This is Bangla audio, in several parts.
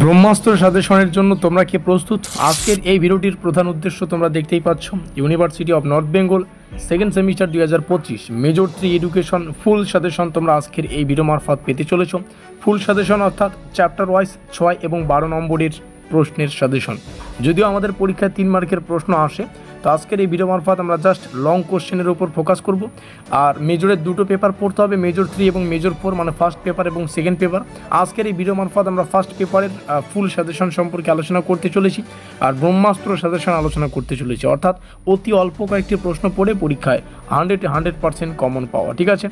ব্রহ্মাস্ত্র সাজেশনের জন্য তোমরা কি প্রস্তুত? আজকের এই ভিডিওটির প্রধান উদ্দেশ্য তোমরা দেখতেই পাচ্ছ। University of north Bengal second semester 2025 major 3 education full suggestion তোমরা আজকের এই ভিডিও মারফত পেতে চলেছ। ফুল সাজেশন অর্থাৎ চ্যাপ্টার ওয়াইজ 6 এবং 12 নম্বরের প্রশ্নের সাজেশন। যদিও আমাদের পরীক্ষায় 3 মার্কের প্রশ্ন আসে, তো আজকের এই ভিডিও মারফত আমরা জাস্ট লং কোশ্চেনের উপর ফোকাস করব। আর মেজরের দুটো পেপার পড়তে হবে, মেজর 3 এবং মেজর 4, মানে ফার্স্ট পেপার এবং সেকেন্ড পেপার। আজকের এই ভিডিও মারফত আমরা ফার্স্ট পেপারের ফুল সাজেশন সম্পর্কে আলোচনা করতে চলেছি, আর ব্রহ্মাস্ত্র সাজেশন আলোচনা করতে চলেছি, অর্থাৎ অতি অল্প কয়েকটি প্রশ্ন পড়ে পরীক্ষায় 100% কমন পাওয়া। ঠিক আছে,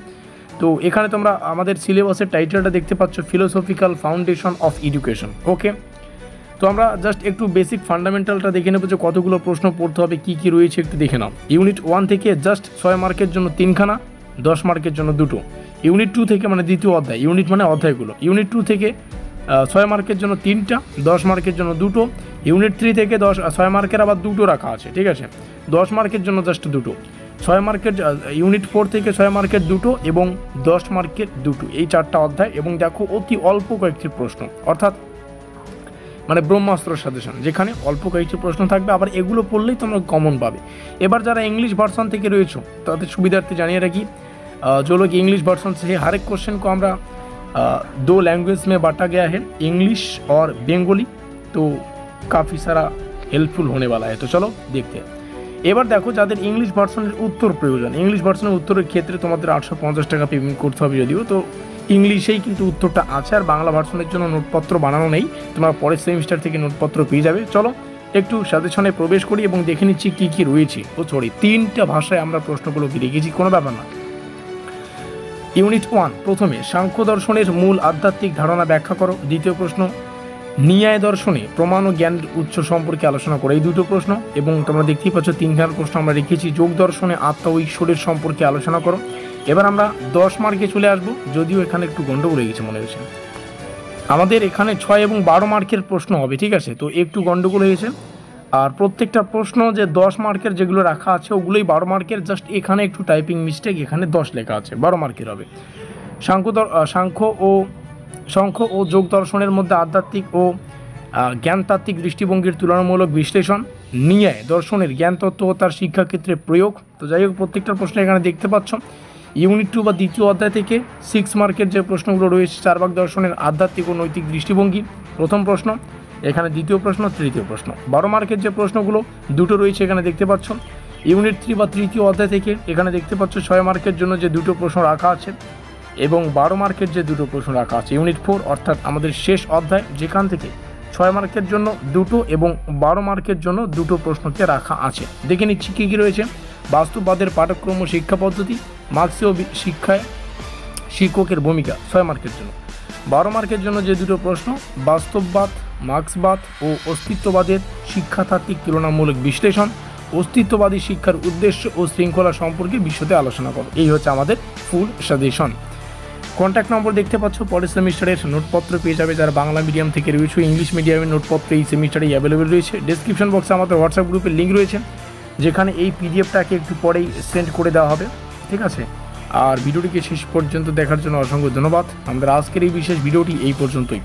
তো এখানে তোমরা আমাদের সিলেবাসের টাইটেলটা দেখতে পাচ্ছ, ফিলোসফিক্যাল ফাউন্ডেশন অফ এডুকেশন। ওকে, তো আমরা জাস্ট একটু বেসিক ফান্ডামেন্টালটা দেখে নেবো যে কতগুলো প্রশ্ন পড়তে হবে, কী কী রয়েছে একটু দেখে নাও। ইউনিট 1 থেকে জাস্ট 6 মার্কের জন্য 3খানা, 10 মার্কের জন্য 2টো। ইউনিট 2 থেকে, মানে দ্বিতীয় অধ্যায়, ইউনিট মানে অধ্যায়গুলো, ইউনিট 2 থেকে 6 মার্কের জন্য 3টা, 10 মার্কের জন্য 2টো। ইউনিট 3 থেকে 6 মার্কের আবার 2টো রাখা আছে। ঠিক আছে, 10 মার্কের জন্য জাস্ট 2টো। 6 মার্কের ইউনিট 4 থেকে 6 মার্কের 2টো এবং 10 মার্কের 2টো, এই 4টা অধ্যায়। এবং দেখো অতি অল্প কয়েকটি প্রশ্ন, অর্থাৎ মানে ব্রহ্মাস্ত্র সাজেশন, যেখানে অল্প কয়েকটি প্রশ্ন থাকবে, আবার এগুলো পড়লেই তোমরা কমন পাবে। এবার যারা इंग्लिश ভার্সন থেকে রয়েছো তাদের সুবিধার্থে জানিয়ে রাখি, जो लोग इंग्लिश वर्जन से हर एक क्वेश्चन को हमारा 2 लैंग्वेज में बांटा गया है, इंग्लिश और बेंगोली, तो काफ़ी सारा हेल्पफुल होने वाला है। तो चलो देखते हैं। এবার দেখো যাদের ইংলিশ ভার্সনের উত্তর প্রয়োজন, ইংলিশ ভার্সনের উত্তরের ক্ষেত্রে তোমাদের 850 টাকা পেমেন্ট করতে হবে, যদিও তো ইংলিশেই কিন্তু উত্তরটা আছে, আর বাংলা ভার্সনের জন্য নোটপত্র বানানো নেই, তোমরা পরের সেমিস্টার থেকে নোটপত্র পেয়ে যাবে। চলো একটু সাজেশনে প্রবেশ করি এবং দেখে নিচ্ছি কী কী রয়েছে। ও সরি, 3টা ভাষায় আমরা প্রশ্নগুলোকে রেখেছি, কোনো ব্যাপার না। ইউনিট 1 প্রথমে সাংখ্য দর্শনের মূল আধ্যাত্মিক ধারণা ব্যাখ্যা করো। দ্বিতীয় প্রশ্ন ন্যায় দর্শনে প্রমাণ ও জ্ঞানের উৎস সম্পর্কে আলোচনা করো, এই দুটো প্রশ্ন। এবং তোমরা দেখতেই পাচ্ছ 3খানা প্রশ্ন আমরা রেখেছি, যোগ দর্শনে আত্মা ও ঈশ্বরের সম্পর্কে আলোচনা করো। এবার আমরা 10 মার্কে চলে আসবো, যদিও এখানে একটু গন্ডগোল হয়ে গেছে মনে হয়েছে, আমাদের এখানে 6 এবং 12 মার্কের প্রশ্ন হবে। ঠিক আছে, তো একটু গন্ডগোল হয়েছে। আর প্রত্যেকটা প্রশ্ন যে 10 মার্কের যেগুলো রাখা আছে ওগুলোই 12 মার্কের, জাস্ট এখানে একটু টাইপিং মিস্টেক, এখানে 10 লেখা আছে, 12 মার্কের হবে। সাংখ্য ও যোগ দর্শনের মধ্যে আধ্যাত্মিক ও জ্ঞানতাত্ত্বিক দৃষ্টিভঙ্গির তুলনামূলক বিশ্লেষণ, ন্যায় দর্শনের জ্ঞানতত্ত্ব ও তার শিক্ষাক্ষেত্রে প্রয়োগ। তো যাই হোক, প্রত্যেকটা প্রশ্ন এখানে দেখতে পাচ্ছ। ইউনিট 2 বা দ্বিতীয় অধ্যায় থেকে 6 মার্কের যে প্রশ্নগুলো রয়েছে, চারবাক দর্শনের আধ্যাত্মিক ও নৈতিক দৃষ্টিভঙ্গি, প্রথম প্রশ্ন, এখানে দ্বিতীয় প্রশ্ন, তৃতীয় প্রশ্ন। 12 মার্কের যে প্রশ্নগুলো 2টো রয়েছে এখানে দেখতে পাচ্ছ। ইউনিট 3 বা তৃতীয় অধ্যায় থেকে এখানে দেখতে পাচ্ছ 6 মার্কের জন্য যে 2টো প্রশ্ন রাখা আছে, এবং 12 মার্কের যে 2টো প্রশ্ন রাখা আছে। ইউনিট 4 অর্থাৎ আমাদের শেষ অধ্যায়, যেখান থেকে 6 মার্কের জন্য 2টো এবং 12 মার্কের জন্য 2টো প্রশ্নকে রাখা আছে। দেখে নিচ্ছি কী কী রয়েছে। বাস্তববাদের পাঠ্যক্রম ও শিক্ষা পদ্ধতি, মার্ক্সীয় শিক্ষায় শিক্ষকের ভূমিকা 6 মার্কের জন্য। 12 মার্কের জন্য যে 2টো প্রশ্ন, বাস্তববাদ, মার্ক্সবাদ ও অস্তিত্ববাদের শিক্ষাতাত্ত্বিক তুলনামূলক বিশ্লেষণ, অস্তিত্ববাদী শিক্ষার উদ্দেশ্য ও শৃঙ্খলা সম্পর্কে বিশদে আলোচনা করো। এই হচ্ছে আমাদের ফুল সাজেশন। কন্ট্যাক্ট নম্বর দেখতে পাচ্ছ, পরের সেমিস্টারের নোটপত্র পেয়ে যাবে যারা বাংলা মিডিয়াম থেকে রয়েছে। ইংলিশ মিডিয়ামের নোটপত্র এই সেমিস্টারেই অ্যাভেলেবেল রয়েছে। ডেসক্রিপশন বক্সে আমাদের হোয়াটসঅ্যাপ গ্রুপের লিঙ্ক রয়েছে, যেখানে এই পিডিএফটাকে একটু পরেই সেন্ড করে দেওয়া হবে। ঠিক আছে, আর ভিডিওটিকে শেষ পর্যন্ত দেখার জন্য অসংখ্য ধন্যবাদ। আমাদের আজকের এই বিশেষ ভিডিওটি এই পর্যন্তই।